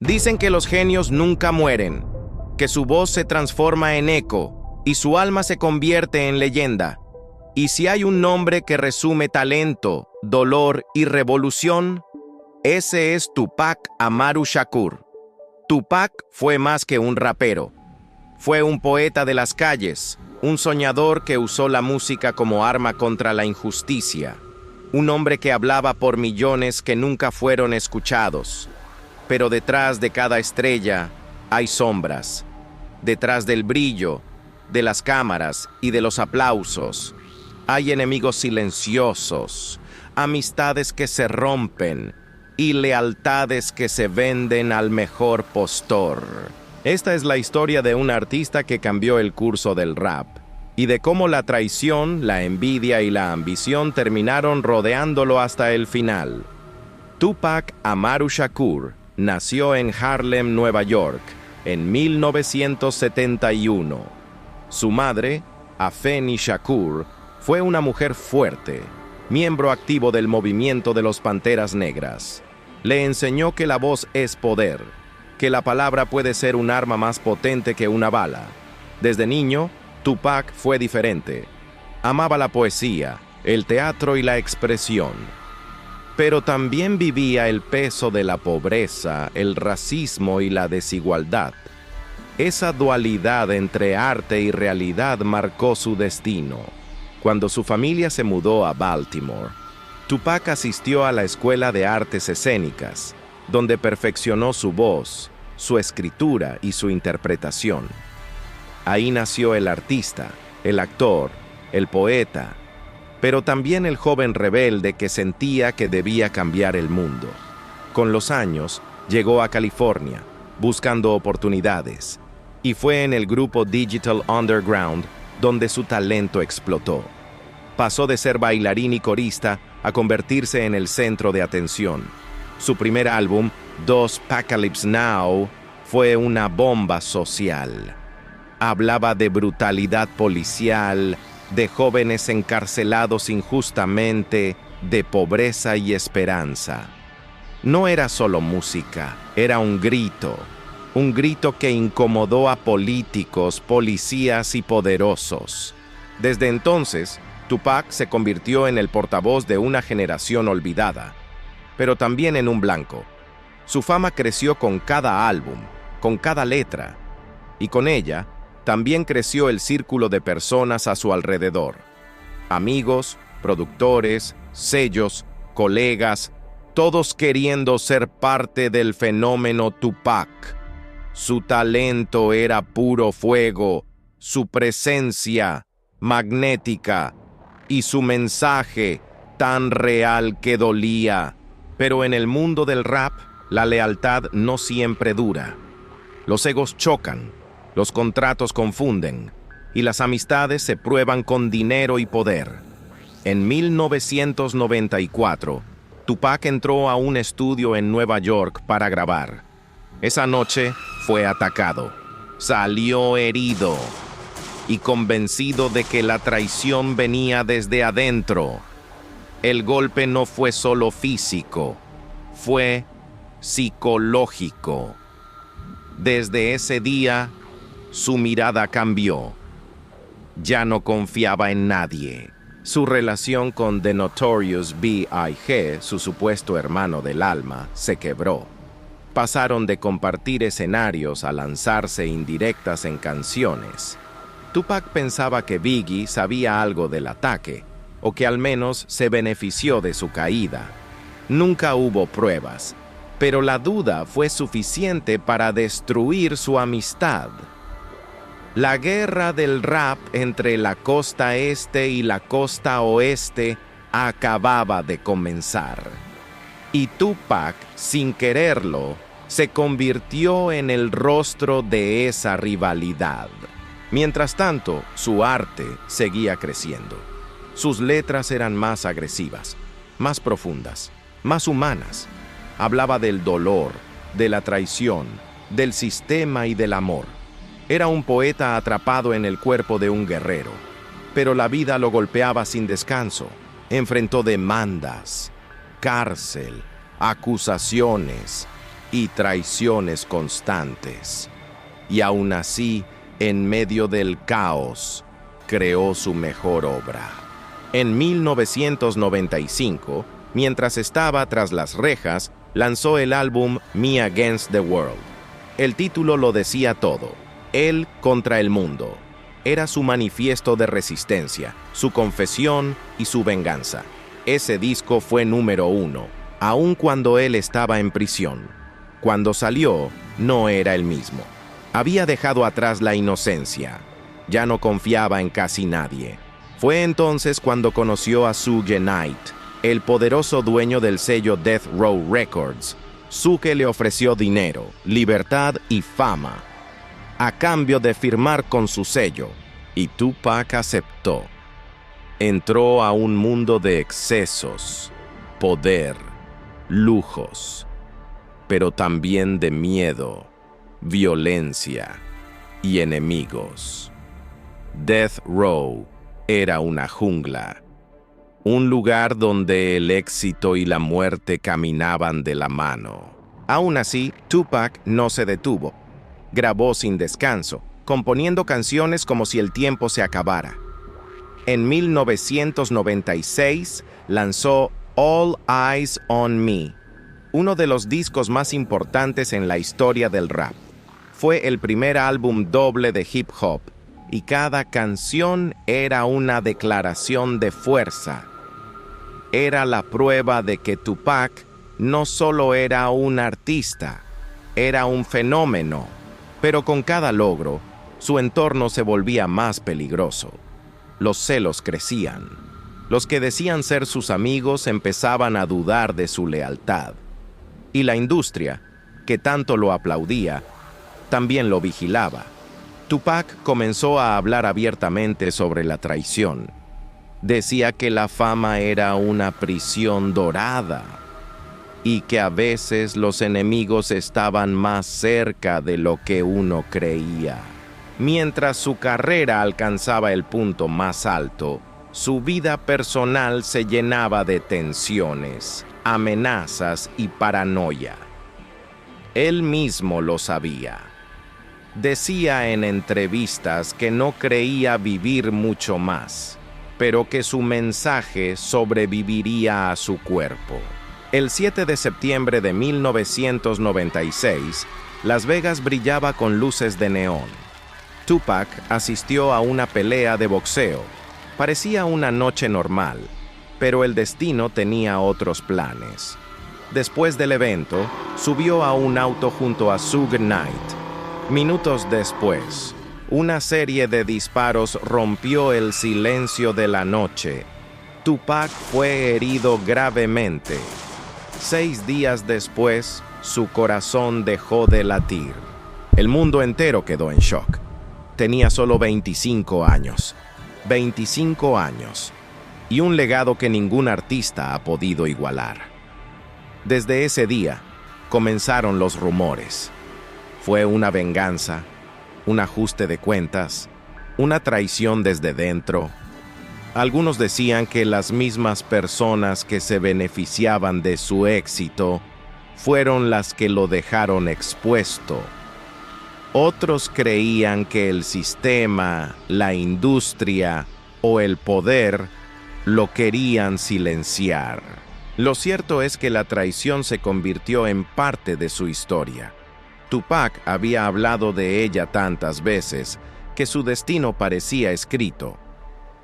Dicen que los genios nunca mueren, que su voz se transforma en eco y su alma se convierte en leyenda. Y si hay un nombre que resume talento, dolor y revolución, ese es Tupac Amaru Shakur. Tupac fue más que un rapero. Fue un poeta de las calles, un soñador que usó la música como arma contra la injusticia, un hombre que hablaba por millones que nunca fueron escuchados. Pero detrás de cada estrella hay sombras. Detrás del brillo, de las cámaras y de los aplausos, hay enemigos silenciosos, amistades que se rompen y lealtades que se venden al mejor postor. Esta es la historia de un artista que cambió el curso del rap y de cómo la traición, la envidia y la ambición terminaron rodeándolo hasta el final. Tupac Amaru Shakur nació en Harlem, Nueva York, en 1971. Su madre, Afeni Shakur, fue una mujer fuerte, miembro activo del movimiento de los Panteras Negras. Le enseñó que la voz es poder, que la palabra puede ser un arma más potente que una bala. Desde niño, Tupac fue diferente. Amaba la poesía, el teatro y la expresión. Pero también vivía el peso de la pobreza, el racismo y la desigualdad. Esa dualidad entre arte y realidad marcó su destino. Cuando su familia se mudó a Baltimore, Tupac asistió a la Escuela de Artes Escénicas, donde perfeccionó su voz, su escritura y su interpretación. Ahí nació el artista, el actor, el poeta, pero también el joven rebelde que sentía que debía cambiar el mundo. Con los años, llegó a California, buscando oportunidades, y fue en el grupo Digital Underground donde su talento explotó. Pasó de ser bailarín y corista a convertirse en el centro de atención. Su primer álbum, Dos Apocalypse Now, fue una bomba social. Hablaba de brutalidad policial, de jóvenes encarcelados injustamente, de pobreza y esperanza. No era solo música, era un grito que incomodó a políticos, policías y poderosos. Desde entonces, Tupac se convirtió en el portavoz de una generación olvidada, pero también en un blanco. Su fama creció con cada álbum, con cada letra, y con ella también creció el círculo de personas a su alrededor. Amigos, productores, sellos, colegas, todos queriendo ser parte del fenómeno Tupac. Su talento era puro fuego, su presencia magnética y su mensaje tan real que dolía. Pero en el mundo del rap, la lealtad no siempre dura. Los egos chocan, los contratos confunden y las amistades se prueban con dinero y poder. En 1994, Tupac entró a un estudio en Nueva York para grabar. Esa noche fue atacado, salió herido y convencido de que la traición venía desde adentro. El golpe no fue solo físico, fue psicológico. Desde ese día, su mirada cambió. Ya no confiaba en nadie. Su relación con The Notorious B.I.G., su supuesto hermano del alma, se quebró. Pasaron de compartir escenarios a lanzarse indirectas en canciones. Tupac pensaba que Biggie sabía algo del ataque, o que al menos se benefició de su caída. Nunca hubo pruebas, pero la duda fue suficiente para destruir su amistad. La guerra del rap entre la costa este y la costa oeste acababa de comenzar. Y Tupac, sin quererlo, se convirtió en el rostro de esa rivalidad. Mientras tanto, su arte seguía creciendo. Sus letras eran más agresivas, más profundas, más humanas. Hablaba del dolor, de la traición, del sistema y del amor. Era un poeta atrapado en el cuerpo de un guerrero, pero la vida lo golpeaba sin descanso. Enfrentó demandas, cárcel, acusaciones, y traiciones constantes. Y aún así, en medio del caos, creó su mejor obra. En 1995, mientras estaba tras las rejas, lanzó el álbum Me Against the World. El título lo decía todo: él contra el mundo. Era su manifiesto de resistencia, su confesión y su venganza. Ese disco fue número 1, aun cuando él estaba en prisión. Cuando salió, no era el mismo. Había dejado atrás la inocencia. Ya no confiaba en casi nadie. Fue entonces cuando conoció a Suge Knight, el poderoso dueño del sello Death Row Records. Suge le ofreció dinero, libertad y fama, a cambio de firmar con su sello, y Tupac aceptó. Entró a un mundo de excesos, poder, lujos, pero también de miedo, violencia y enemigos. Death Row era una jungla, un lugar donde el éxito y la muerte caminaban de la mano. Aún así, Tupac no se detuvo. Grabó sin descanso, componiendo canciones como si el tiempo se acabara. En 1996 lanzó All Eyes on Me, uno de los discos más importantes en la historia del rap. Fue el primer álbum doble de hip hop, y cada canción era una declaración de fuerza. Era la prueba de que Tupac no solo era un artista, era un fenómeno. Pero con cada logro, su entorno se volvía más peligroso. Los celos crecían. Los que decían ser sus amigos empezaban a dudar de su lealtad. Y la industria, que tanto lo aplaudía, también lo vigilaba. Tupac comenzó a hablar abiertamente sobre la traición. Decía que la fama era una prisión dorada y que a veces los enemigos estaban más cerca de lo que uno creía. Mientras su carrera alcanzaba el punto más alto, su vida personal se llenaba de tensiones, amenazas y paranoia. Él mismo lo sabía. Decía en entrevistas que no creía vivir mucho más, pero que su mensaje sobreviviría a su cuerpo. El 7 de septiembre de 1996, Las Vegas brillaba con luces de neón. Tupac asistió a una pelea de boxeo. Parecía una noche normal, pero el destino tenía otros planes. Después del evento, subió a un auto junto a Suge Knight. Minutos después, una serie de disparos rompió el silencio de la noche. Tupac fue herido gravemente. 6 días después, su corazón dejó de latir. El mundo entero quedó en shock. Tenía solo 25 años. 25 años. Y un legado que ningún artista ha podido igualar. Desde ese día, comenzaron los rumores. Fue una venganza, un ajuste de cuentas, una traición desde dentro. Algunos decían que las mismas personas que se beneficiaban de su éxito fueron las que lo dejaron expuesto. Otros creían que el sistema, la industria o el poder lo querían silenciar. Lo cierto es que la traición se convirtió en parte de su historia. Tupac había hablado de ella tantas veces que su destino parecía escrito.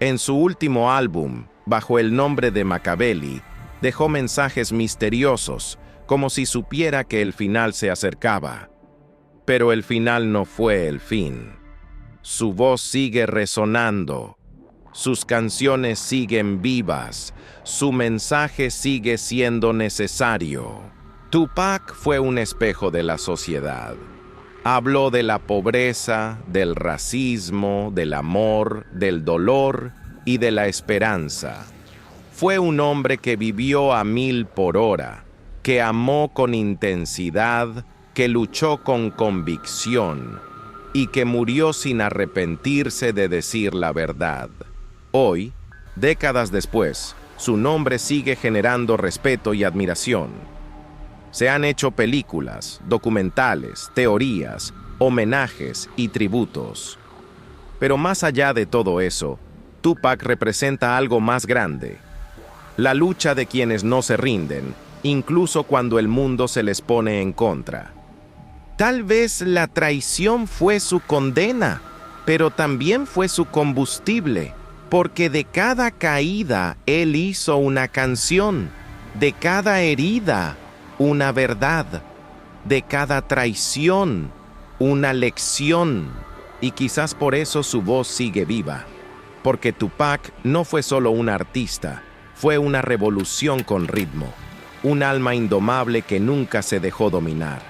En su último álbum, bajo el nombre de Makaveli, dejó mensajes misteriosos, como si supiera que el final se acercaba. Pero el final no fue el fin. Su voz sigue resonando, sus canciones siguen vivas, su mensaje sigue siendo necesario. Tupac fue un espejo de la sociedad. Habló de la pobreza, del racismo, del amor, del dolor y de la esperanza. Fue un hombre que vivió a 1000 por hora, que amó con intensidad, que luchó con convicción y que murió sin arrepentirse de decir la verdad. Hoy, décadas después, su nombre sigue generando respeto y admiración. Se han hecho películas, documentales, teorías, homenajes y tributos. Pero más allá de todo eso, Tupac representa algo más grande. La lucha de quienes no se rinden, incluso cuando el mundo se les pone en contra. Tal vez la traición fue su condena, pero también fue su combustible, porque de cada caída él hizo una canción, de cada herida una verdad, de cada traición una lección, y quizás por eso su voz sigue viva, porque Tupac no fue solo un artista, fue una revolución con ritmo, un alma indomable que nunca se dejó dominar.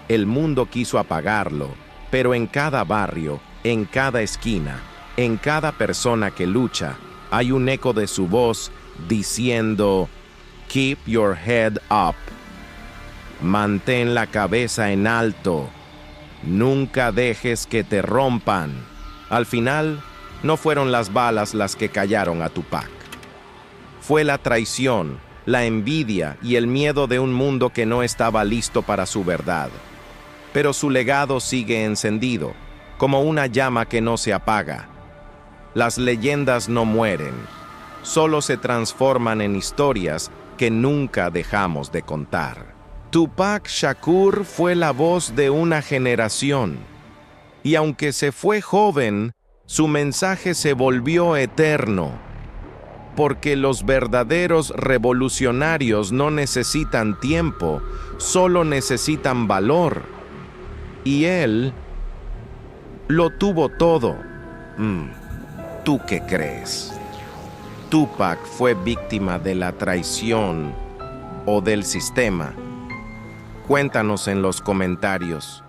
El mundo quiso apagarlo, pero en cada barrio, en cada esquina, en cada persona que lucha, hay un eco de su voz diciendo: "Keep your head up". Mantén la cabeza en alto. Nunca dejes que te rompan. Al final, no fueron las balas las que callaron a Tupac. Fue la traición, la envidia y el miedo de un mundo que no estaba listo para su verdad. Pero su legado sigue encendido, como una llama que no se apaga. Las leyendas no mueren, solo se transforman en historias que nunca dejamos de contar. Tupac Shakur fue la voz de una generación, y aunque se fue joven, su mensaje se volvió eterno, porque los verdaderos revolucionarios no necesitan tiempo, solo necesitan valor. Y él lo tuvo todo. ¿Tú qué crees? ¿Tupac fue víctima de la traición o del sistema? Cuéntanos en los comentarios.